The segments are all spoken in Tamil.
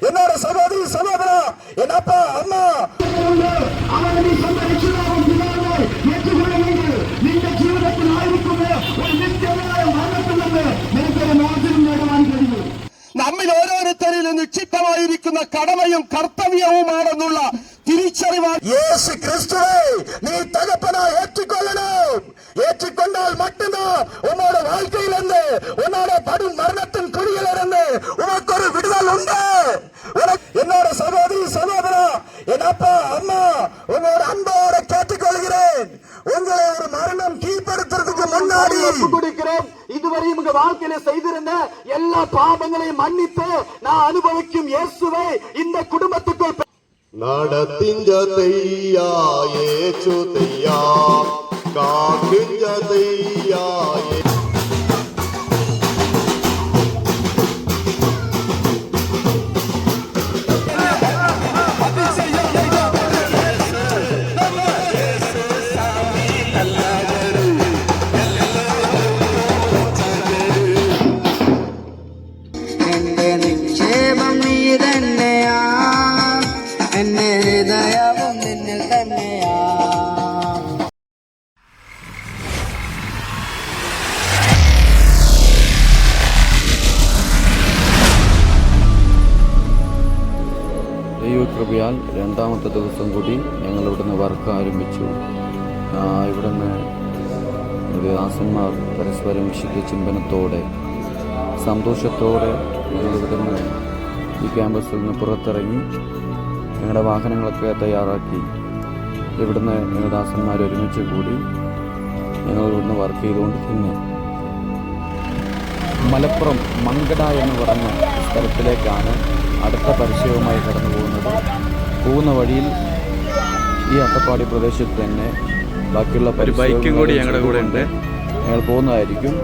என்னோட சகோதரி சகோதரா, என் அப்பா அம்மா നമ്മിൽ ഓരോരുത്തരിലും നിക്ഷിപ്തമായിരിക്കുന്ന കടമയും കർത്തവ്യവുമാണെന്നുള്ള തിരിച്ചറിവാണ്. യേശു ക്രിസ്തുവേ നീ തകപ്പനാ ஏற்றுக்கொள்ளணும். ஏற்றுக்கொண்டால் மட்டும்தான் உன்னோட வாழ்க்கையிலிருந்து, உன்னோட படும் மரணத்தின் குழியிலிருந்து உனக்கு ஒரு விடுதல் உண்டு. என்னோட சகோதரி சகோதரா, என் அப்பா அம்மா, உங்களோட அன்போட கேட்டுக்கொள்கிறேன். உங்களை ஒரு மரணம் கீழ்படுத்துறதுக்கு முன்னாடி கொடுக்கிறேன். இதுவரை உங்க வாழ்க்கையில செய்திருந்த எல்லா பாவங்களையும் மன்னித்து நான் அனுபவிக்கும் இயேசுவை இந்த குடும்பத்துக்குள் നടത്തിഞ്ചതയ്യാ യേശുതയ്യാ കാക്കിഞ്ചതയ്യാ ദൈവകൃപയാൽ രണ്ടാമത്തെ ദിവസം കൂടി ഞങ്ങൾ ഇവിടുന്ന് വർക്ക് ആരംഭിച്ചു. ഇവിടുന്ന് ദാസന്മാർ പരസ്പരം വിശുദ്ധ ചിന്തനത്തോടെ സന്തോഷത്തോടെ ഞങ്ങൾ ഇവിടുന്ന് ഈ ക്യാമ്പസിൽ നിന്ന് പുറത്തിറങ്ങി ഞങ്ങളുടെ വാഹനങ്ങളൊക്കെ തയ്യാറാക്കി ഇവിടുന്ന് ഞങ്ങൾ ദാസന്മാർ ഒരുമിച്ച് കൂടി ഞങ്ങൾ ഇവിടുന്ന് വർക്ക് ചെയ്തുകൊണ്ടിരിക്കുന്നു. മലപ്പുറം മങ്കട എന്ന് പറഞ്ഞ സ്ഥലത്തിലേക്കാണ് അടുത്ത പരിചയവുമായി കടന്നു പോകുന്ന വഴിയിൽ ഈ അട്ടപ്പാടി പ്രദേശത്ത് തന്നെ ബാക്കിയുള്ള ബൈക്കും കൂടി ഞങ്ങളുടെ കൂടെ ഉണ്ട്. ഞങ്ങൾ പോകുന്നതായിരിക്കും.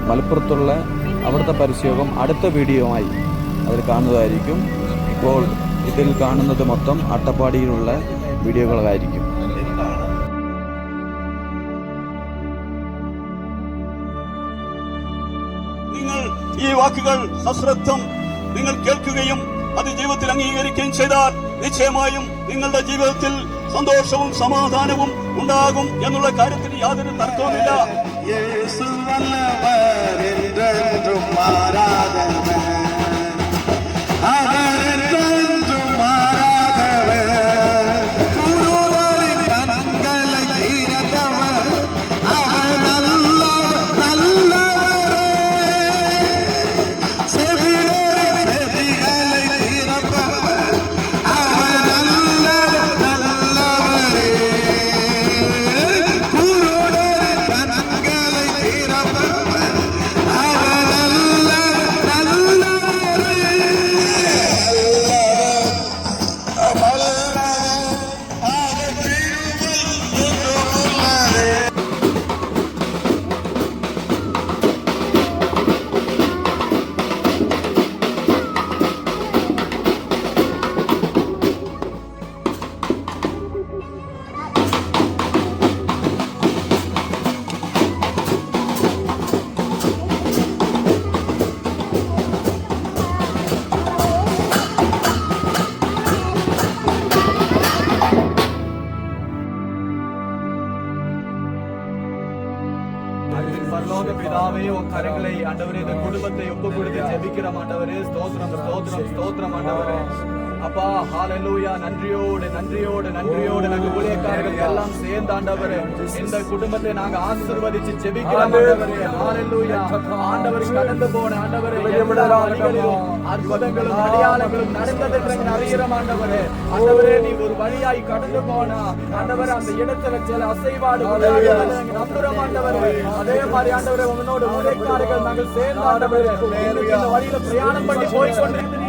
മലപ്പുറത്തുള്ള അവിടുത്തെ പരിചയവും അടുത്ത വീഡിയോയുമായി അതിൽ കാണുന്നതായിരിക്കും. ഇപ്പോൾ ഇതിൽ കാണുന്നത് മൊത്തം അട്ടപ്പാടിയിലുള്ള വീഡിയോകളായിരിക്കും. നിങ്ങൾ ഈ വാക്കുകൾ സശ്രദ്ധം നിങ്ങൾ കേൾക്കുകയും അത് ജീവിതത്തിൽ അംഗീകരിക്കുകയും ചെയ്താൽ നിശ്ചയമായും നിങ്ങളുടെ ജീവിതത്തിൽ സന്തോഷവും സമാധാനവും ഉണ്ടാകും എന്നുള്ള കാര്യത്തിൽ യാതൊരു തർക്കവുമില്ല. பரலோக பிதாவே உன் கரங்களை ஆண்டவரே இந்த குடும்பத்தை ஒப்பு கொடுத்து ஜெபிக்கிறோம் ஆண்டவரே. ஸ்தோத்திரம் ஸ்தோத்திரம் ஸ்தோத்திரம் ஆண்டவரே. அப்பா ஹalleluya. நன்றியோடு நன்றியோடு நன்றியோடு நாங்கள் ஊழியக்காரர்கள் எல்லாம் சேர்ந்து ஆண்டவரே இந்த குடும்பத்தை நாங்க ஆசீர்வதிச்சு ஜெபிக்கிறோம் ஆண்டவரே. ஹalleluya. ஆண்டவரே கடந்து போன ஆண்டவரே அற்புதங்களும் அடையாளங்களும் நடந்ததென்று அறிகிறோம் ஆண்டவரே. ஆண்டவரே நீ ஒரு வழியாய் கடந்து போனா ஆண்டவரே அந்த இடத்துல சில அசைவாடு நம்புறோம் ஆண்டவரே. அதே மாதிரி ஆண்டவரே உன்னோட ஊழியக்காரர்கள் நாங்கள் சேர்ந்து ஆண்டவரே இந்த வழியில பிரயாணம் பண்ணி போய்கொண்டிருக்கிறோம்.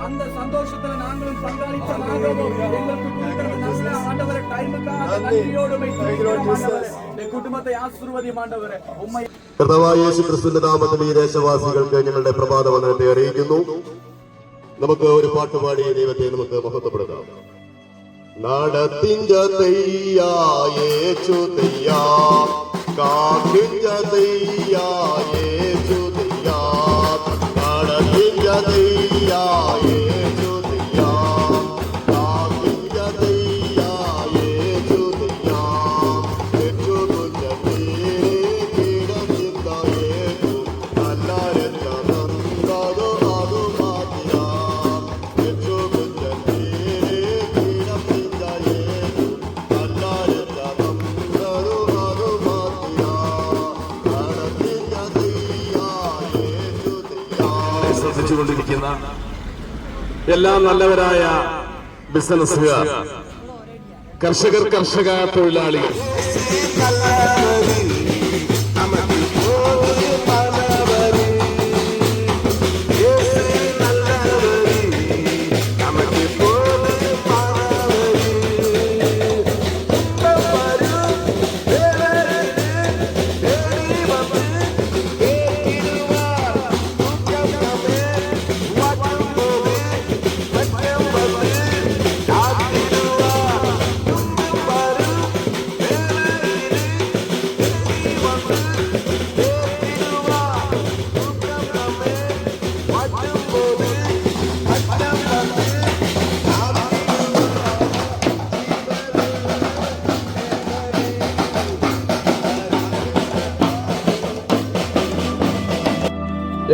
அந்த சந்தோஷத்துல நாங்களும் பங்காளித்தமாகவும் കുടുംബത്തെ ആശീർവദിയും ആണ്ടവരെ. കർത്താവായ യേശു ക്രിസ്തുവിന്റെ നാമത്തിൽ ഈ ദേശവാസികൾക്ക് ഞങ്ങളുടെ പ്രഭാത വന്ദനത്തെ അറിയിക്കുന്നു. നമുക്ക് ഒരു പാട്ടുപാടി ദൈവത്തെ നമുക്ക് മഹത്വപ്പെടുത്താം. നടത്തിഞ്ചതയ്യാ യേശുതയ്യാ കാക്കിഞ്ചതയ്യാ യേശുതയ്യാ പ്രവർത്തിച്ചുകൊണ്ടിരിക്കുന്ന എല്ലാ നല്ലവരായ ബിസിനസ്സുകാർ, കർഷക തൊഴിലാളികൾ,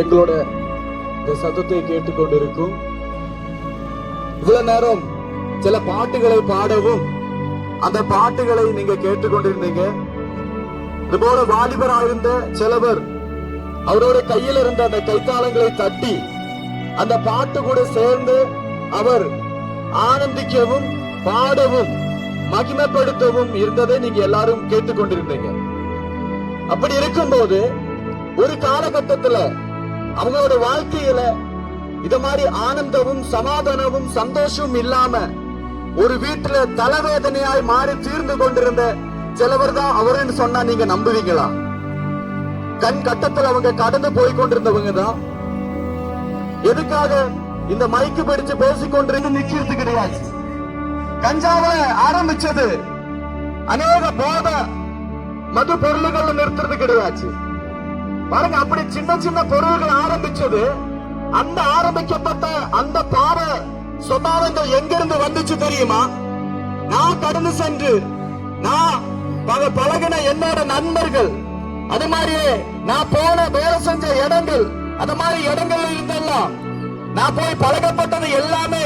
எங்களோட இந்த சத்தத்தை கேட்டுக்கொண்டிருக்கும் இவ்வளவு நேரம் சில பாட்டுகளை பாடவும் அந்த பாட்டுகளை நீங்க கேட்டுக்கொண்டிருந்தீங்க. இதுபோல வாலிபராயிருந்த சிலவர் அவரோட கையில் இருந்த அந்த கைத்தாளங்களை தட்டி அந்த பாட்டு கூட சேர்ந்து அவர் ஆனந்திக்கவும் பாடவும் மகிமைப்படுத்தவும் இருந்ததை நீங்க எல்லாரும் கேட்டுக்கொண்டிருந்தீங்க. அப்படி இருக்கும்போது ஒரு காலகட்டத்துல அவங்களோட வாழ்க்கையில இத மாதிரி ஆனந்தமும் சமாதானமும் சந்தோஷமும் இல்லாம ஒரு வீட்டுல தலைவேதனையாய் மாறி தீர்ந்து கொண்டிருந்த சிலவர் தான் அவருன்னு சொன்னா நீங்க நம்புவீங்களா? கண் கட்டத்துல அவங்க கடந்து போய் கொண்டிருந்தவங்க தான். எதுக்காக இந்த மைக்கு பிடிச்சு பேசிக்கொண்டிருந்து நிக்கிறது கிடையாது. கஞ்சாவை ஆரம்பிச்சது அநேக போத மது பொருள்கள் நிறுத்துறது கிடையாது. பாருங்க, அப்படி சின்ன சின்ன பொருள்கள் ஆரம்பிச்சது. அந்த ஆரம்பிக்கப்பட்ட அந்த பாவ சுபாவங்கள் எங்கிருந்து வந்துச்சு தெரியுமா? நான் கடந்து சென்று நான் பழகின என்னோட நண்பர்கள், அது மாதிரியே நான் போன வேலை செஞ்ச இடங்கள், அது மாதிரி இடங்கள்ல இருந்தெல்லாம் நான் போய் பழகப்பட்டது எல்லாமே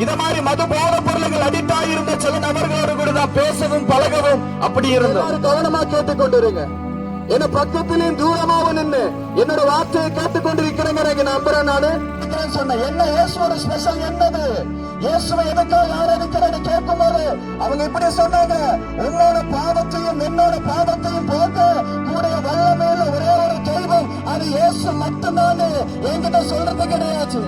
இத மாதிரி மது போத பொருள்கள் அடிக்ட் ஆகியிருந்த சில நபர்களோடு கூட நான் பேசவும் பழகவும் அப்படி இருந்தேன். கவனமா கேட்டுக்கொண்டிருங்க. என்ன பக்கத்திலையும் தூரமாவும் நின்று என்னோட வார்த்தையை கேட்டுக்கொண்டிருக்கிறேங்க நம்புறேன். நானு சொன்னேன், என்ன இயேசுவோட ஸ்பெஷல் என்னது, இயேசுவை எதுக்காக ஆராதிக்கிறேன்னு கேட்கும் போது அவங்க இப்படி சொன்னாங்க, உன்னோட பாவத்தையும் என்னோட பாவத்தையும் போக்க கூடிய வல்லமையில ஒரே ஒரு தெய்வம் அது இயேசு மட்டும்தான் என்கிட்ட சொல்றது கிடையாது.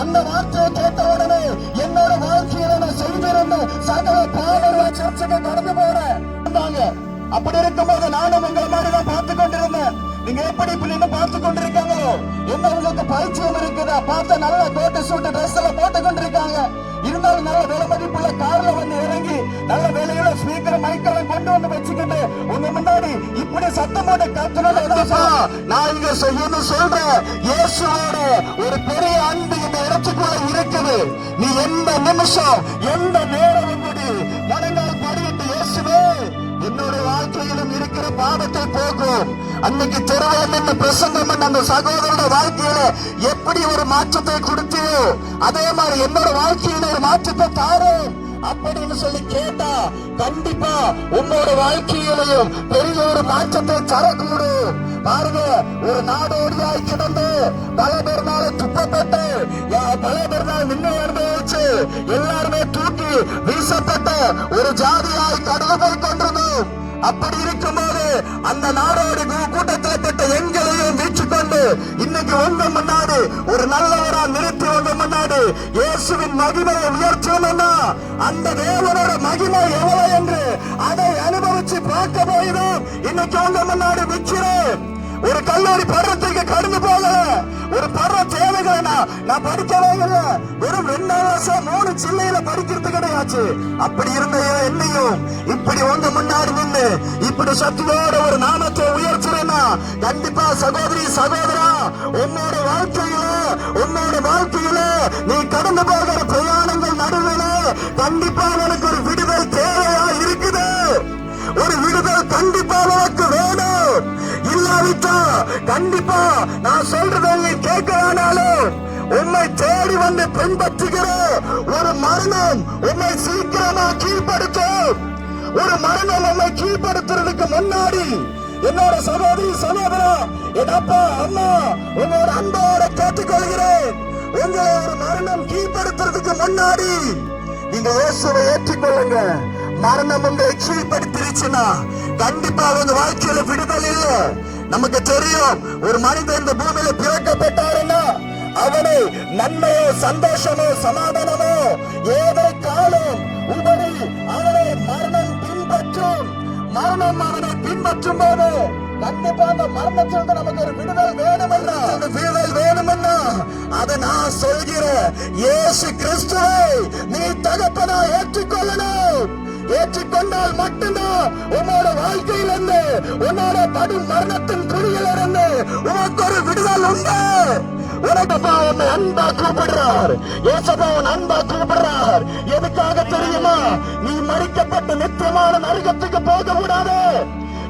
அந்த வார்த்தையை கேட்ட உடனே என்னோட வாழ்க்கையில நான் செய்திருந்த சகல பாவங்களை சர்ச்சைக்கு கடந்து போறேன். அப்படி இருக்கும்போது நானும் உங்களை மாதிரிதான் பார்த்து கொண்டிருந்தேன். நீங்க எப்படி இப்ப நின்று பார்த்து கொண்டிருக்காங்களோ, என்ன உங்களுக்கு பரிச்சயம் இருக்குதா? பார்த்த நல்ல கோட்டை சூட்டு ட்ரெஸ் எல்லாம் போட்டு கொண்டிருக்காங்க. இருந்தாலும் நல்ல விலை மதிப்புள்ள கார்ல வந்து இறங்கி நல்ல விலையுள்ள ஸ்பீக்கர் மைக்கெல்லாம் கொண்டு வந்து வச்சுக்கிட்டு உங்க முன்னாடி இப்படி சத்தம் போட்டு கத்துனா நான் இங்க செய்யணும் சொல்றேன். இயேசுவோட ஒரு பெரிய அன்பு இந்த இடத்துக்குள்ள இருக்குது. நீ எந்த நிமிஷம் எந்த நேரம் கூடி மனங்கள் படிட்டு இயேசுவே என்னோட வாழ்க்கையிலும் இருக்கிற பாவத்தை போக்கும். அன்னைக்கு தெருவில் நின்று பிரசங்கம் பண்ண அந்த சகோதரோட வாழ்க்கையில எப்படி ஒரு மாற்றத்தை கொடுத்தியோ அதே மாதிரி என்னோட வாழ்க்கையில ஒரு மாற்றத்தை தாரும் அப்படின்னு சொல்லி கேட்டா கண்டிப்பா உன்னோட வாழ்க்கையிலையும் பெரிய ஒரு மாற்றத்தை தரக்கூடும். பாருங்க, ஒரு நாடோடியாய் கிடந்து பல பேர்னால துப்பப்பட்டு பல பேர்னால நின்று அனுபவிச்சு எல்லாருமே தூக்கி வீசப்பட்ட ஒரு ஜாதியாய் கடந்து போய் கொண்டிருந்தோம். அப்படி இருக்கும்போது அந்த நாடோடி கூட்டத்தில் பட்ட எங்களையும் வீச்சுக்கொண்டு இன்னைக்கு உங்க முன்னாடி ஒரு நல்லவரா நிறுத்தி உங்க முன்னாடி இயேசுவின் மகிமையை உயர்த்தணும்னா அந்த தேவனோட மகிமை எவ்வளவு என்று அதை அனுபவிச்சு பார்க்க போயிடும் இன்னைக்கு உங்க முன்னாடி நிற்கிறேன். ஒரு கல்லூரி பருவத்துக்கு கடந்து போகல, ஒரு பருவ தேவைகளை நான் படிக்கவே இல்லை. வெறும் 2 வருஷம் 3 சில்லையில படிக்கிறது கிடையாது. அப்படி இருந்த என்னையும் இப்படி உங்க முன்னாடி நின்று இப்படி சக்தியோட ஒரு நாமத்தை உயர்த்துறேன்னா கண்டிப்பா சகோதரி சகோதரா உன்னோட வாழ்க்கையில நீ கடந்து போகிற பிரயாணங்கள் நடுவில் கண்டிப்பா உனக்கு ஒரு விடுதல் தேவையா இருக்குது. ஒரு விடுதல் கண்டிப்பா உனக்கு வேணும். இல்லாவிட்டா கண்டிப்பா நான் சொல்றதை கேட்கலானாலும் உன்னை தேடி வந்து பின்பற்றுகிற ஒரு மரணம் உன்னை சீக்கிரமா கீழ்படுத்தும். ஒரு மரணம் உன்னை கீழ்படுத்துறதுக்கு முன்னாடி என்னோட சகோதரி சகோதரா, என் அப்பா அம்மா உங்களோட அன்போட கேட்டுக்கொள்கிறேன். உங்களை ஒரு மரணம் கீழ்படுத்துறதுக்கு முன்னாடி நீங்க இயேசுவை ஏற்றுக்கொள்ளுங்க. மரணம் உங்களை கீழ்படுத்திருச்சுன்னா கண்டிப்பா உங்க வாழ்க்கையில விடுதலை இல்ல. நமக்கு தெரியும், ஒரு மனிதன் இந்த பூமியில பிறக்கப்பட்டாருன்னா அவனை நன்மையோ சந்தோஷமோ சமாதானமோ ஏதை காலம் உபரி அவனை மரணம் பின்பற்றும். மரணம் அவனை பின்பற்றும் போது கண்டிப்பா அந்த மரணத்திலிருந்து நமக்கு ஒரு விடுதல் வேணுமன்னா, அந்த விடுதல் வேணுமன்னா அதை நான் சொல்கிறேன், இயேசு கிறிஸ்துவை நீ தகப்பனா ஏற்றுக்கொள்ளணும். ஏற்றுக்கொண்டால் மட்டும்தான் உன்னோட வாழ்க்கையிலிருந்து, உன்னோட படும் மரணத்தின் குழியிலிருந்து உனக்கு ஒரு விடுதல் உண்டு. உனக்கப்பா உன்னை அன்பா கூப்பிடுறார், ஏசப்பா உன் அன்பா கூப்பிடுறார். எதுக்காக தெரியுமா? நீ மறிக்கப்பட்ட நித்தியமான நரகத்துக்கு போக கூடாது.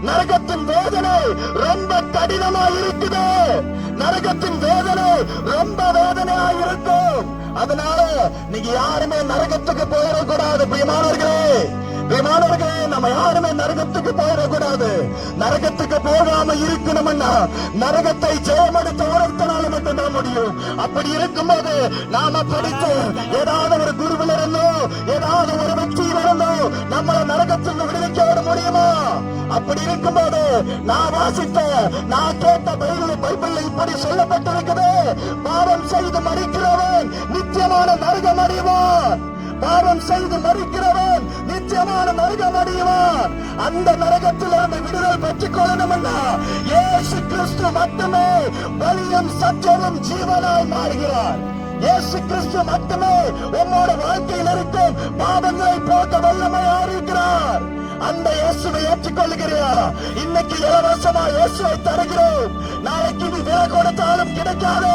நரகத்தின் வேதனை ரொம்ப கடினமா இருக்குது. நரகத்தின் வேதனை ரொம்ப வேதனையா இருக்கும். அதனால நீங்க யாருமே நரகத்துக்கு போயிடக்கூடாது. பிரியமானவர்களே, நம்ம யாருமே நரகத்துக்கு போயிடக்கூடாது. நரகத்துக்கு போகாம இருக்கணும்னா நரகத்தை ஜெயமெடுத்த ஒருத்தனால மட்டும்தான் முடியும். அப்படி இருக்கும்போது நாம படித்த ஏதாவது ஒரு குருவில் இருந்தோ ஏதாவது ஒரு വ്യക്തിயில் இருந்தோ நம்மள நரகத்துக்கு விடுவிக்க விட முடியுமா? அப்படி இருக்கும்போது நான் வாசித்த, நான் கேட்ட பைபிள் இப்படி சொல்லப்பட்டிருக்குது, பாவம் செய்து மறிக்கிறவன் நித்தியமான நரகம் அடைவான். பாவம் செய்து மறிக்கிறவன் நிச்சயமான நரகம் அடைவான். அந்த நரகத்திலிருந்து விடுதலை பெற்றுக் கொள்ளணும்னா இயேசு கிறிஸ்து மட்டுமே வழியும் சத்தியமும் ஜீவனாய் மாறுகிறார். இயேசு கிறிஸ்து மட்டுமே உன்னோட வாழ்க்கையில் இருக்கும் பாவங்களை போக்க வல்லமையா இருக்கிறார். அந்த இயேசுவை ஏற்றுக்கொள்ளுகிறியா? இன்னைக்கு இலவசமா இயேசுவை தருகிறோம். நாளைக்கு நீ விலை கொடுத்தாலும் கிடைக்காது,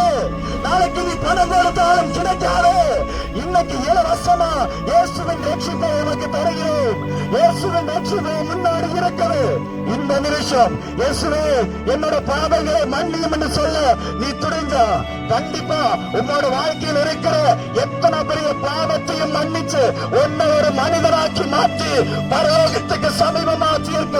நாளைக்கு நீ பணம் கொடுத்தாலும் கிடைக்காது. இன்னைக்கு இலவசமா இயேசுவின் ரட்சிப்பை உனக்கு தருகிறோம். இயேசுவின் ரட்சிப்பை முன்னாடி இருக்கிறது. இந்த நிமிஷம் இயேசுவே என்னோட பாவங்களை மன்னியும் என்று சொல்ல நீ துணிஞ்சா கண்டிப்பா உன்னோட வாழ்க்கையில் இருக்கிற எத்தனை பெரிய பாவத்தையும் மன்னிச்சு உன்னை ஒரு மனிதனாக்கி மாற்றி பரலோகத்துக்கு சமீபமாற்றி இருக்க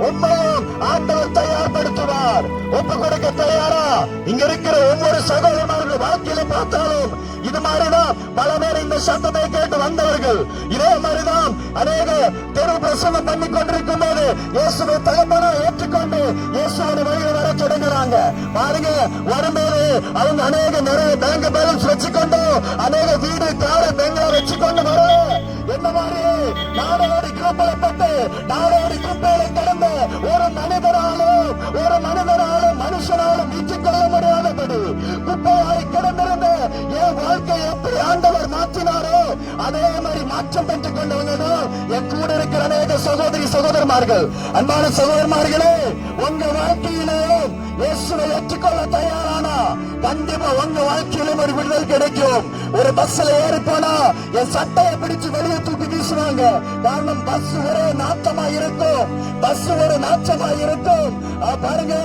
உண்மையும் ஆண்டவர் தயார்படுத்துவார். ஒப்பு கொடுக்க தயாரா? இங்க இருக்கிற ஒவ்வொரு சகோதரர்கள் வாழ்க்கையில பார்த்தாலும் இது மாதிரிதான் பல பேர் இந்த சத்தத்தை கேட்டு வந்தவர்கள். இதே மாதிரிதான் அநேக தெரு பிரசனம் பண்ணி கொண்டிருக்கும் போது இயேசுவை தகப்பனா ஏற்றுக்கொண்டு இயேசுவோட வழியில் வர தொடங்குறாங்க. பாருங்க, வரும்போது அவங்க நிறைய பேங்க் பேலன்ஸ் வச்சுக்கொண்டு அநேக வீடு காரை பெங்களா வச்சுக்கொண்டு வர என்ன மாதிரி நாடோடி கூப்பலப்பட்டு நாடோடி குப்பையை கடந்து ஒரு மனிதராலும் மனுஷனாலும் மீட்டுக் கொள்ள முடியாதபடி குப்பையாய் கிடந்திருந்த என் வாழ்க்கை எப்படி ஆண்டவர் மாற்றினாரோ அதே மாதிரி மாற்றம் பெற்றுக் கொண்டவங்க என் கூட இருக்கிற அநேக சகோதரமார்கள். அன்பான சகோதரமார்களே, உங்க வாழ்க்கையிலும் இயேசுவை ஏற்றுக்கொள்ள தயாரானா கண்டிப்பா உங்க வாழ்க்கையிலும் ஒரு விடுதல் கிடைக்கும். ஒரு பஸ்ல ஏறி போனா என் சட்டையை பிடிச்சு வெளியே தூக்கி வீசுவாங்க. காரணம் பஸ் ஒரே நாற்றமா இருக்கும். பாருங்க,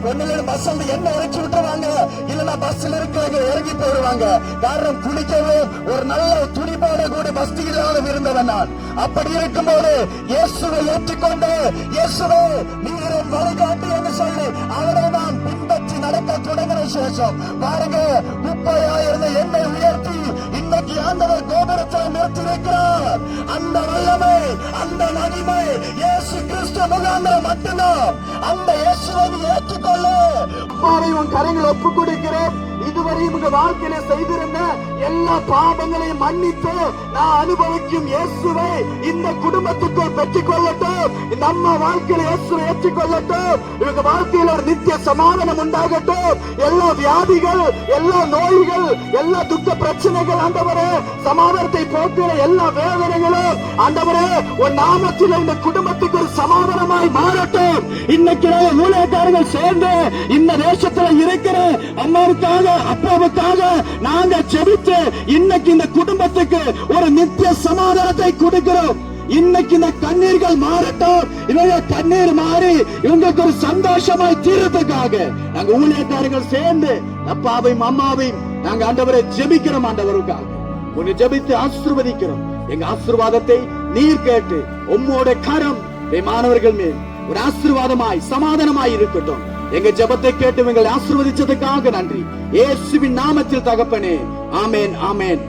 ஒன்னுல பஸ் வந்து என்ன இறக்கி விட்டுருவாங்க, இல்லன்னா பஸ்ல இருக்கிறவங்க இறங்கி போயிடுவாங்க. காரணம் குளிக்கவும் ஒரு நல்ல துணிபாட கூட பஸ் இல்லாத இருந்தவன் நான். அப்படி இருக்கும்போது இயேசுவை ஏற்றுக்கொண்டு இயேசுவே நீரும் வழிகாட்டி என்று சொல்லி அவரை நான் பின்பற்றி நடக்க தொடங்கின சேஷம் பாருங்க, 30,000 என்னை உயர்த்தி இன்னைக்கு ஆண்டவர் கோபுரத்தை நிறுத்தியிருக்கிறார். அந்த வல்லமை, அந்த மகிமை இயேசு கிறிஸ்து முகாந்திரம் மட்டும்தான். அந்த இயேசுவை ஏற்றுக்கொள்ள உன் கரங்களை ஒப்புக் கொடுக்கிறேன். இதுவரையும் உங்க வாழ்க்கையில செய்திருந்த எல்லா பாவங்களையும் மன்னித்து நான் அனுபவிக்கும் இயேசுவை இந்த குடும்பத்துக்குள் பெற்றுக் கொள்ளட்டும். நம்ம வாழ்க்கையில இயேசுவை ஏற்றுக்கொள்ளட்டும். இவங்க வாழ்க்கையில ஒரு நித்திய சமாதானம் உண்டாகட்டும். எல்லா வியாதிகள், எல்லா நோய்கள், எல்லா துக்க பிரச்சனைகள் ஆண்டவரே, சமாதானத்தை போக்குற எல்லா வேதனைகளும் ஆண்டவரே உன் நாமத்தில் இந்த குடும்பத்துக்கு ஒரு சமாதானமாய் மாறட்டும். இன்னைக்கு ஊழியக்காரர்கள் சேர்ந்து இந்த தேசத்துல இருக்கிற அம்மாவுக்காக அப்பாவுக்காக நாங்க செபித்து இன்னைக்கு இந்த குடும்பத்துக்கு ஒரு நித்திய சமாதானத்தை கொடுக்கிறோம். இன்னைக்கு இந்த கண்ணீர்கள் மாறட்டும். இவங்க கண்ணீர் மாறி இவங்களுக்கு ஒரு சந்தோஷமாய் தீரத்துக்காக நாங்க ஊழியக்காரர்கள் சேர்ந்து அப்பாவையும் அம்மாவையும் நாங்க ஆண்டவரை ஜெபிக்கிறோம். ஆண்டவருக்காக உன்னை ஜெபித்து ஆசீர்வதிக்கிறோம். எங்க ஆசீர்வாதத்தை நீர் கேட்டு உம்மோட கரம் மாணவர்கள் மேல் ஒரு ஆசீர்வாதமாய் சமாதானமாய் இருக்கட்டும். எங்க ஜெபத்தை கேட்டு எங்களை ஆசீர்வதிச்சதுக்காக நன்றி. இயேசுவின் நாமத்தில் தகப்பனே, ஆமென், ஆமென்.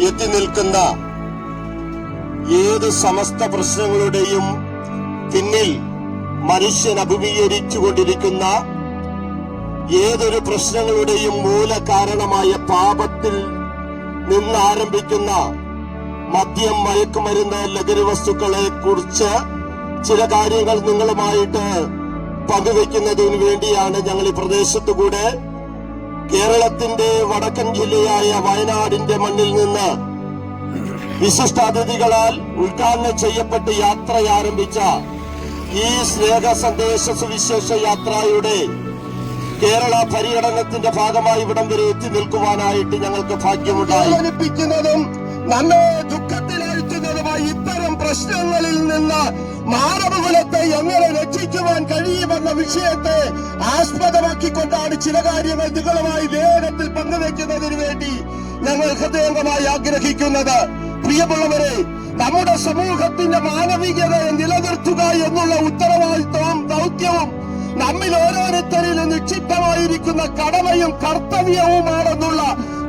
എത്തി നിൽക്കുന്ന ഏത് സമസ്ത പ്രശ്നങ്ങളുടെയും പിന്നിൽ മനുഷ്യൻ അഭിമുഖീകരിച്ചുകൊണ്ടിരിക്കുന്ന ഏതൊരു പ്രശ്നങ്ങളുടെയും മൂല കാരണമായ പാപത്തിൽ നിന്ന് ആരംഭിക്കുന്ന മദ്യം, മയക്കുമരുന്ന്, ലഹരി വസ്തുക്കളെ കുറിച്ച് ചില കാര്യങ്ങൾ നിങ്ങളുമായിട്ട് പങ്കുവെക്കുന്നതിന് വേണ്ടിയാണ് ഞങ്ങൾ ഈ പ്രദേശത്തുകൂടെ കേരളത്തിന്റെ വടക്കൻ ജില്ലയായ വയനാടിന്റെ മണ്ണിൽ നിന്ന് വിശിഷ്ടാതിഥികളാൽ ഉദ്ഘാടനം ചെയ്യപ്പെട്ട് യാത്ര ആരംഭിച്ച ഈ സ്നേഹ സന്ദേശ സുവിശേഷ യാത്രയുടെ കേരള പര്യടനത്തിന്റെ ഭാഗമായി ഇവിടം വരെ എത്തി നിൽക്കുവാനായിട്ട് ഞങ്ങൾക്ക് ഭാഗ്യമുണ്ടായി. നമ്മെ ദുഃഖത്തിലാഴ്ത്തുന്നതുമായി ഇത്തരം പ്രശ്നങ്ങളിൽ നിന്ന് മാനവകുലത്തെ എങ്ങനെ രക്ഷിക്കുവാൻ കഴിയുമെന്ന വിഷയത്തെ ആസ്പദമാക്കിക്കൊണ്ടാണ് ചില കാര്യങ്ങൾ നിങ്ങളുമായി വേഗത്തിൽ പങ്കുവെക്കുന്നതിന് വേണ്ടി ഞങ്ങൾ ഹൃദയംഗമായി ആഗ്രഹിക്കുന്നത്. പ്രിയമുള്ളവരെ, നമ്മുടെ സമൂഹത്തിന്റെ മാനവികതയെ നിലനിർത്തുക എന്നുള്ള ഉത്തരവാദിത്വവും ദൗത്യവും നമ്മിൽ ഓരോരുത്തരിലും നിക്ഷിപ്തമായിരിക്കുന്ന കടമയും കർത്തവ്യവുമാണെന്നുള്ള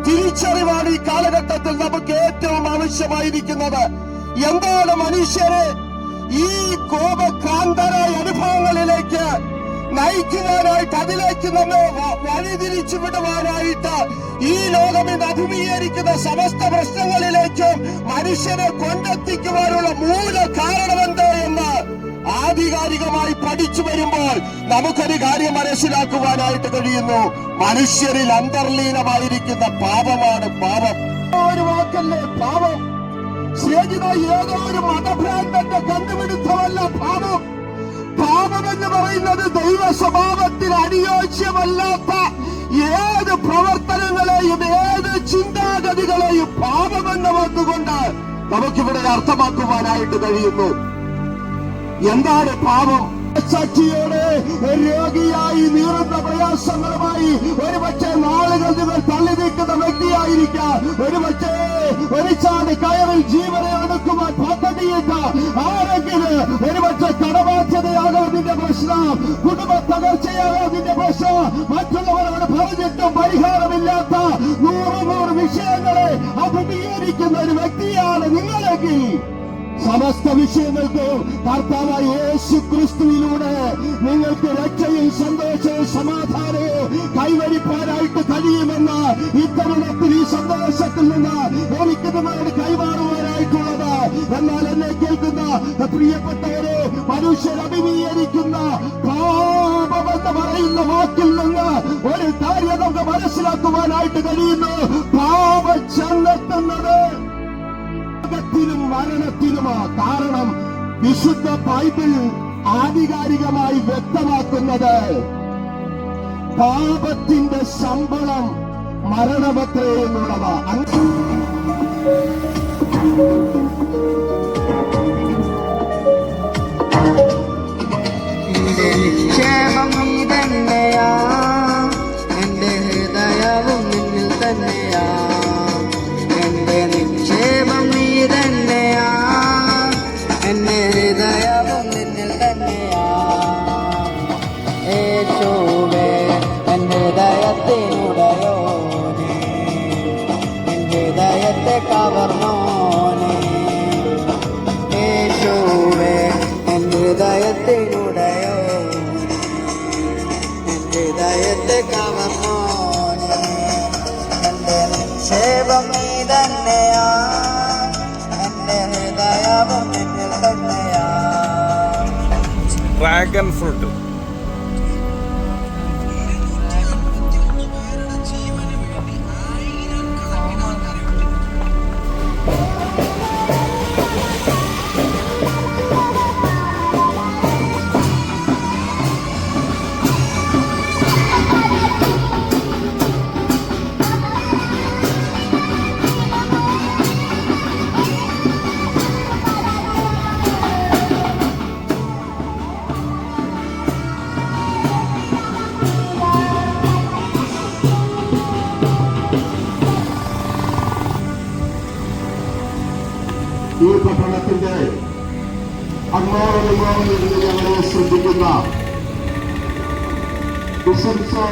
തിരിച്ചറിവാണ് ഈ കാലഘട്ടത്തിൽ നമുക്ക് ഏറ്റവും ആവശ്യമായിരിക്കുന്നത്. എന്താണ് മനുഷ്യരെ ഈ കോപക്രാന്തരായ അനുഭവങ്ങളിലേക്ക് നയിക്കുവാനായിട്ട്, അതിലേക്ക് നമ്മെ വഴിതിരിച്ചു വിടുവാനായിട്ട് ഈ ലോകം ഇന്ന് അഭിമുഖീകരിക്കുന്ന സമസ്ത പ്രശ്നങ്ങളിലേക്കും മനുഷ്യനെ കൊണ്ടെത്തിക്കുവാനുള്ള മൂല കാരണമെന്ത് എന്ന് ആധികാരികമായി പഠിച്ചു വരുമ്പോൾ നമുക്കൊരു കാര്യം മനസ്സിലാക്കുവാനായിട്ട് കഴിയുന്നു. മനുഷ്യരിൽ അന്തർലീനമായിരിക്കുന്ന പാപമാണ് പാപം. ഒരു വാക്കല്ലേ പാപം. സ്നേഹിത, ഏതോ ഒരു മതഭ്രാന്തന്റെ കണ്ടുപിടുത്തമല്ല പാപം. പാപം എന്ന് പറയുന്നത് ദൈവ സ്വഭാവത്തിന് അനുയോജ്യമല്ലാത്ത ഏത് പ്രവർത്തനങ്ങളെയും ഏത് ചിന്താഗതികളെയും പാപമെന്ന് വന്നുകൊണ്ട് നമുക്കിവിടെ അർത്ഥമാക്കുവാനായിട്ട് കഴിയുന്നു. എന്താണ് പാപം? സാക്ഷിയോടെ രോഗിയായി നീറുന്ന പ്രയാസങ്ങളുമായി ഒരുപക്ഷെ നാളുകൾ നിങ്ങൾ തള്ളി നീക്കുന്ന വ്യക്തിയായിരിക്കാം. ഒരുപക്ഷെ ഒരിച്ചാട് കയറിൽ ജീവനെ ഒടുക്കുവാൻ പദ്ധതിയിട്ട് ആരെങ്കിലും ഒരുപക്ഷെ കടബാധ്യതയാകാം നിന്റെ പ്രശ്നം, കുടുംബ തകർച്ചയാകാം നിന്റെ പ്രശ്നം, മറ്റുള്ളവരോട് പറഞ്ഞിട്ടും പരിഹാരമില്ലാത്ത 100 വിഷയങ്ങളെ അഭിമുഖീകരിക്കുന്ന ഒരു വ്യക്തിയാണ് നിങ്ങളെങ്കിൽ സമസ്ത വിഷയങ്ങൾക്കും കർത്താവായ യേശു ക്രിസ്തുവിലൂടെ നിങ്ങൾക്ക് രക്ഷയും സന്തോഷവും സമാധാനവും കൈവരിപ്പാനായിട്ട് കഴിയുമെന്ന് ഇത്തരുണത്തിൽ ഈ സന്തോഷത്തിൽ നിന്ന് എനിക്ക് നിങ്ങളോട് കൈമാറുവാനായിട്ടുള്ളത്. എന്നാൽ എന്നെ കേൾക്കുന്ന പ്രിയപ്പെട്ടവരെ, മനുഷ്യർ അഭിമുഖീകരിക്കുന്ന പാപമെന്ന് പറയുന്ന വാക്കിൽ നിന്ന് ഒരു കാര്യം നമുക്ക് മനസ്സിലാക്കുവാനായിട്ട് കഴിയുന്നു. പാപം ചെന്നെത്തുന്നത് മരണത്തിനുമാ. കാരണം വിശുദ്ധ ബൈബിൾ ആധികാരികമായി വ്യക്തമാക്കുന്നത് പാപത്തിന്റെ ശമ്പളം മരണമത്രേ എന്നുള്ളതാണ്. Dragon fruit. ഈ പട്ടണത്തിന്റെ അങ്ങോളം ഞങ്ങളെ ശ്രദ്ധിക്കുന്ന ബിസിനസ്,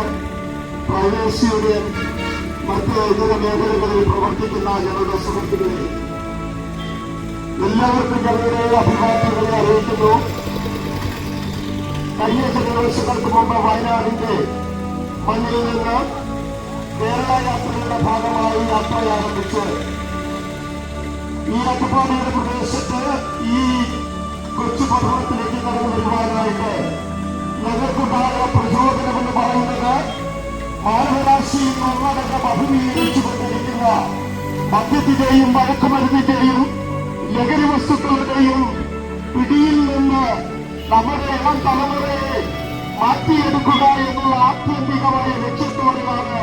പ്രൈവറ്റ് യൂണിയൻ, മറ്റ് ഇതര മേഖലകളിൽ പ്രവർത്തിക്കുന്ന ഞങ്ങളുടെ സുഹൃത്തുക്കളെ എല്ലാവർക്കും ഞങ്ങളുടെ അഭിവാദ്യങ്ങളെ അറിയിക്കുന്നു. കഴിഞ്ഞ ചില ദിവസങ്ങൾക്ക് മുമ്പ് വയനാടിന്റെ മണ്ണിൽ നിന്ന് കേരള യാത്രയുടെ ഭാഗമായി യാത്ര ആരംഭിച്ച് ഈ അട്ടപ്പാടിയുടെ പ്രദേശത്ത് ഈ കൊച്ചു പട്ടണത്തിലേക്ക് കടന്നു വരുവാനായിട്ട് ഞങ്ങൾക്കുണ്ടായ പ്രചോദനമെന്ന് പറയുന്നത് മാനവരാശിയിൽ ഒന്നടങ്കം അഭിമുഖീകരിച്ചുകൊണ്ടിരിക്കുന്ന മദ്യത്തിന്റെയും മയക്കുമരുന്നിന്റെയും ലഹരി വസ്തുക്കളുടെയും പിടിയിൽ നിന്ന് നമ്മുടെ ഇളം തലമുറയെ മാറ്റിയെടുക്കുക എന്നുള്ള ആത്യന്തികമായ ലക്ഷ്യത്തോടെയാണ്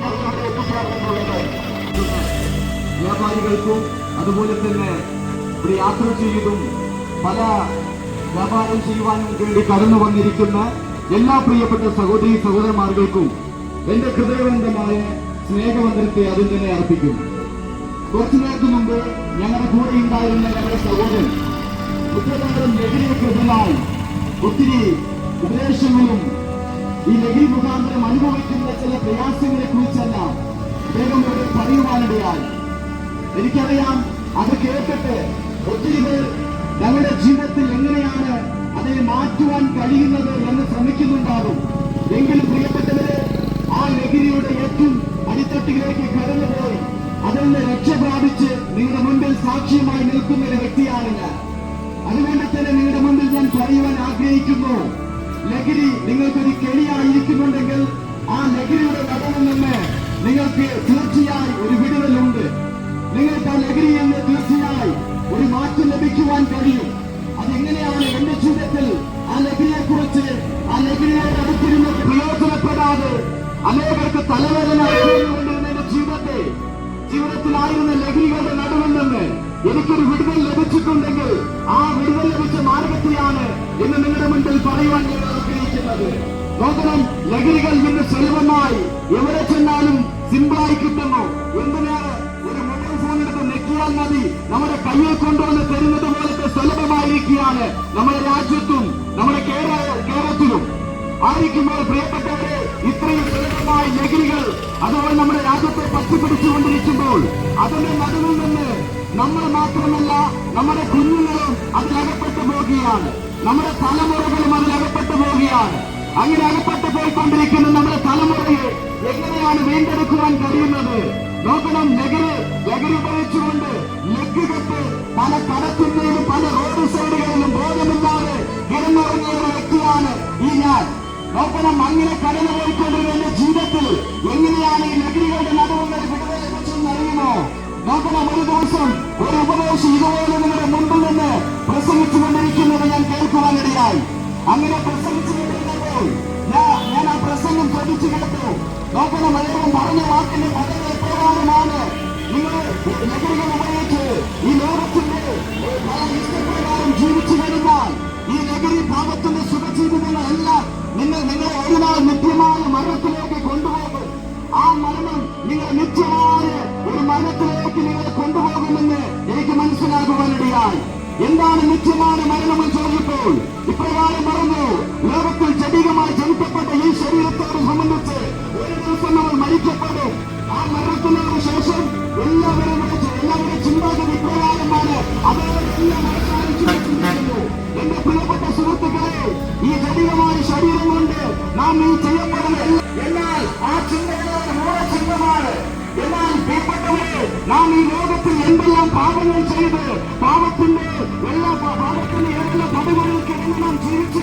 ഞങ്ങളുടെ എത്തിച്ചേർന്നിട്ടുള്ളത്. വ്യാപാരികൾക്കും അതുപോലെ തന്നെ ഇവിടെ യാത്ര ചെയ്തും പല വ്യാപാരം ചെയ്യുവാനും വേണ്ടി കടന്നു വന്നിരിക്കുന്ന എല്ലാ പ്രിയപ്പെട്ട സഹോദരി സഹോദരന്മാർക്കും എന്റെ ഹൃദയബന്ധമായ സ്നേഹവന്ദനത്തെ അതിൽ തന്നെ അർപ്പിക്കും. കുറച്ചു നേരത്തെ മുമ്പ് ഞങ്ങളുടെ കൂടെ ഉണ്ടായിരുന്ന ഞങ്ങളുടെ സഹോദരൻ ഉത്തരവാദിത്തം ലഹരിക്കെതിരായി ഒത്തിരി ഉപദേശങ്ങളും ഈ ലഹരി മുഖാന്തരം അനുഭവിക്കുന്ന ചില പ്രയാസങ്ങളെ കുറിച്ചെല്ലാം അദ്ദേഹം ഇവിടെ പറയുവാനിടയായി. എനിക്കറിയാം, അത് കേട്ടിട്ട് ഒത്തിരി പേർ ഞങ്ങളുടെ ജീവിതത്തിൽ എങ്ങനെയാണ് അതിനെ മാറ്റുവാൻ കഴിയുന്നത് എന്ന് ശ്രമിക്കുന്നുണ്ടാകും. എങ്കിലും പ്രിയപ്പെട്ടവരെ, ആ ലഹരിയുടെ ഏറ്റവും അടിത്തട്ടിലേക്ക് കടന്നുപോയി അതിൽ നിന്ന് രക്ഷ പ്രാപിച്ച് നിങ്ങളുടെ മുൻപിൽ സാക്ഷ്യമായി നിൽക്കുന്ന ഒരു വ്യക്തിയാണ് ഞാൻ. അതുകൊണ്ട് തന്നെ നിങ്ങളുടെ മുൻപിൽ ഞാൻ പറയുവാൻ ആഗ്രഹിക്കുന്നു, ലഹരി നിങ്ങൾക്കൊരു കെണിയായിരിക്കുന്നുണ്ടെങ്കിൽ ആ ലഹരിയുടെ നടവിൽ നിന്ന് നിങ്ങൾക്ക് തീർച്ചയായും ഒരു വിടുതലുണ്ട്. നിങ്ങൾക്ക് ആ ലഹരിയിൽ നിന്ന് തീർച്ചയായും ഒരു മാറ്റം ലഭിക്കുവാൻ കഴിയും. അതെങ്ങനെയാണ്? എന്റെ ജീവിതത്തിൽ ആ ലഹരിയെ കുറിച്ച്, ആ ലഹരിയോട് അടുത്തിരുന്ന് പ്രയോജനപ്പെടാതെ അനേകർക്ക് തലവേദന കൊണ്ടിരുന്ന എന്റെ ജീവിതത്തിലായിരുന്ന ലഹരികളുടെ നടുവിൽ നിന്ന് എനിക്കൊരു വിടുതൽ ലഭിച്ചിട്ടുണ്ടെങ്കിൽ ആ വിടുതൽ ലഭിച്ച മാർഗത്തെയാണ് ഇന്ന് നിങ്ങളുടെ മുൻപിൽ പറയുവാൻ ഞാൻ ആഗ്രഹിക്കുന്നത്. നോക്കണം, ലഹരികൾ ഇന്ന് സുലഭമായി എവിടെ ചെന്നാലും സിമ്പിളായി കിട്ടുന്നു. എന്തിനാണ്? ഒരു മൊബൈൽ ഫോൺ എടുത്ത് നെക്കിയാൽ മതി, നമ്മുടെ കയ്യിൽ കൊണ്ടുവന്ന് തരുന്നത് പോലത്തെ സുലഭമായിരിക്കുകയാണ് നമ്മുടെ രാജ്യത്തും നമ്മുടെ കേരളത്തിലും. ആയിരിക്കുമ്പോൾ പ്രിയപ്പെട്ടവരെ, ഇത്രയും സുലഭമായ ലഹരികൾ അതുപോലെ നമ്മുടെ രാജ്യത്തെ പറ്റിപ്പിടിച്ചുകൊണ്ടിരിക്കുമ്പോൾ അതിന്റെ നടുവിൽ നിന്ന് നമ്മൾ മാത്രമല്ല നമ്മുടെ കുഞ്ഞുങ്ങളും അതിലകപ്പെട്ടു പോവുകയാണ്, നമ്മുടെ തലമുറകളും അതിലകപ്പെട്ടു പോവുകയാണ്. അങ്ങനെ അകപ്പെട്ടു പോയിക്കൊണ്ടിരിക്കുന്ന നമ്മുടെ തലമുറയെ എങ്ങനെയാണ് വീണ്ടെടുക്കുവാൻ കഴിയുന്നത്? നോക്കണം, ലഹരി ഉപയോഗിച്ചുകൊണ്ട് ലഗ് കെട്ട് പല കടത്തിന്റെയും പല റോഡ് സൈഡുകളിലും ബോധമില്ലാതെ കിടന്നുറങ്ങിയ ഒരു വ്യക്തിയാണ് ഈ ഞാൻ. നോക്കണം, അങ്ങനെ കടന്നു പോയിക്കൊണ്ടിരുന്ന ജീവിതത്തിൽ എങ്ങനെയാണ് ഈ ലഹരികളുടെ നടുവുകൾ വിടുതൽ ലഭിച്ചെന്ന് അറിയുമോ? നോക്കണം, ഒരു ദിവസം ഒരു ഉപദേശം ഇതുപോലെ നിങ്ങളുടെ മുമ്പിൽ നിന്ന് പ്രസംഗിച്ചുകൊണ്ടിരിക്കുന്നത് ഞാൻ കേൾക്കുവാനിടയായി. അങ്ങനെ പ്രസംഗിച്ചുകൊണ്ടിരുന്നപ്പോൾ ഞാൻ ആ പ്രസംഗം ശ്രദ്ധിച്ചു കേട്ടു. നോക്കണം, അദ്ദേഹം പറഞ്ഞ വാക്കിന്റെ പദങ്ങൾ പ്രകാരമാണ്, നിങ്ങൾ ലഹരികൾ ഉപയോഗിച്ച് ഈ ലോകത്തിന്റെ പല ഇഷ്ടപ്രകാരം ജീവിച്ചു കഴിഞ്ഞാൽ ഈ ലഹരി പാപത്തിന്റെ സുഖജീവിതങ്ങളെല്ലാം നിങ്ങളെ ഒരു നാൾ നിത്യമായ മരണത്തിലേക്ക് കൊണ്ടുപോകും. ആ മരണം നിങ്ങൾ നിത്യമായ ഒരു മരണത്തിലേക്ക് നിങ്ങളെ കൊണ്ടുപോകുമെന്ന് എനിക്ക് മനസ്സിലാകുവാനിടയായി. എന്താണ് നിത്യമായ മരണമെന്ന് ചോദിച്ചപ്പോൾ ഇപ്രകാരം പറഞ്ഞു, ലോകത്തിൽ ജടികമായി ജനിക്കപ്പെട്ട ഈ ശരീരത്തോട് സംബന്ധിച്ച് ഒരു ദിവസം നമ്മൾ മരിക്കപ്പെടും. ആ മരണത്തിന് ശേഷം എല്ലാവരുടെ ചിന്താഗതി ഇപ്രകാരമാണ്. അതോടെല്ലാം അവസാനിച്ചിരിക്കുന്നു. എന്റെ പ്രിയപ്പെട്ട സുഹൃത്തുക്കളെ, ഈ ജടികമായ ശരീരം കൊണ്ട് നാം ഈ ചെയ്യപ്പെടുന്ന എന്നാൽ ആ ചിന്തകളോട് മൂഢചിന്തമാണ്. എന്നാൽ പ്രിയപ്പെട്ടവരെ, നാം ഈ ലോകത്തിൽ എന്തെല്ലാം പാപങ്ങൾ ചെയ്ത് പാപത്തിന്റെ എല്ലാ പടുകളിൽ കിടന്ന് നാം ജീവിച്ചു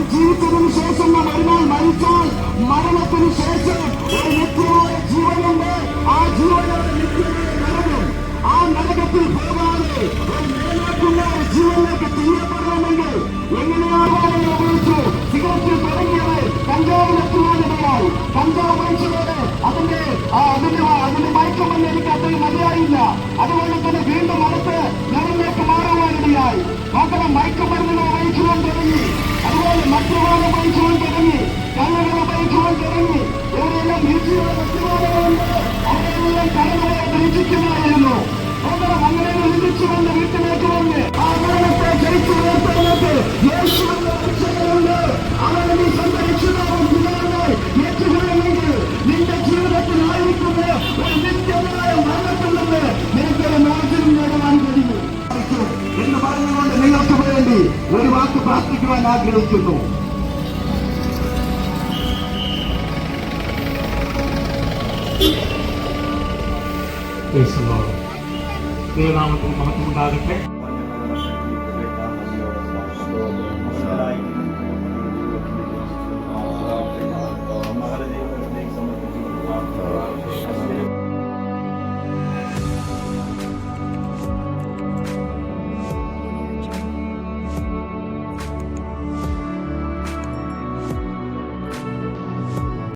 ഞാൻ ജീവിച്ചതിനു ശേഷം ഞാൻ ഒരുനാൾ മരിച്ചാൽ മരണത്തിന് ശേഷം ഒരു നിത്യമായ ജീവനുണ്ട്. ആ ജീവനോട് നിത്യമായ നരകം. ആ നരകത്തിൽ പോകാതെ ഒരു നിലനിൽക്കുന്ന ഒരു ജീവനിലേക്ക് തിരിയപ്പെടണമെങ്കിൽ എങ്ങനെയാണ് ഉപയോഗിച്ചു സിഗരറ്റിൽ തുടങ്ങിയത് കഞ്ചാവിലെത്തുവാനിടയായി. കഞ്ചാവ് മനുഷ്യരോട് അതിന്റെ മയക്കമെന്ന് എനിക്ക് അത്രയും മതിയായില്ല. അതുകൊണ്ട് തന്നെ വീണ്ടും അടുത്ത് ഞങ്ങളിലേക്ക് മാറുവാനിടയായി. നോക്കണം, മയക്കുമരുന്നുകൾ ഉപയോഗിക്കുവാൻ തുടങ്ങി, അതുപോലെ മദ്യപാനം ഉപയോഗിക്കുവാൻ തുടങ്ങി, കല്ലുകൾ ഉപയോഗിക്കുവാൻ തുടങ്ങി. ഇവരെല്ലാം രുചിയുള്ള മദ്യപാനങ്ങളുണ്ട്. അവരെല്ലാം കടകളെ രുചിക്കുന്നതായിരുന്നു. നോക്കണം, അങ്ങനെ രുചിച്ചുകൊണ്ട് വീട്ടിലേക്ക് വന്ന് ആ മരണത്തെ ജയിച്ചു നിർത്തുന്നത് യേശുവിന്റെ രക്ഷകരുണ്ട്. അവനെ നീ സ്വന്തം രക്ഷിതാവും പിതാവായി ഏറ്റുകൊള്ളുമെങ്കിൽ നിന്റെ ജീവിതത്തിലായിരിക്കുന്ന ഒരു നിത്യമായ മരണത്തിൽ നിന്ന് നിനക്കൊരു മോചനം നേടുവാൻ കഴിയും എന്ന് പറഞ്ഞുകൊണ്ട് നിങ്ങൾക്ക് വേണ്ടി ഒരു വാക്ക് പ്രാർത്ഥിക്കുവാൻ ആഗ്രഹിക്കുന്നു. ദൈവനാമത്തിൽ മഹത്വമുണ്ടാകട്ടെ.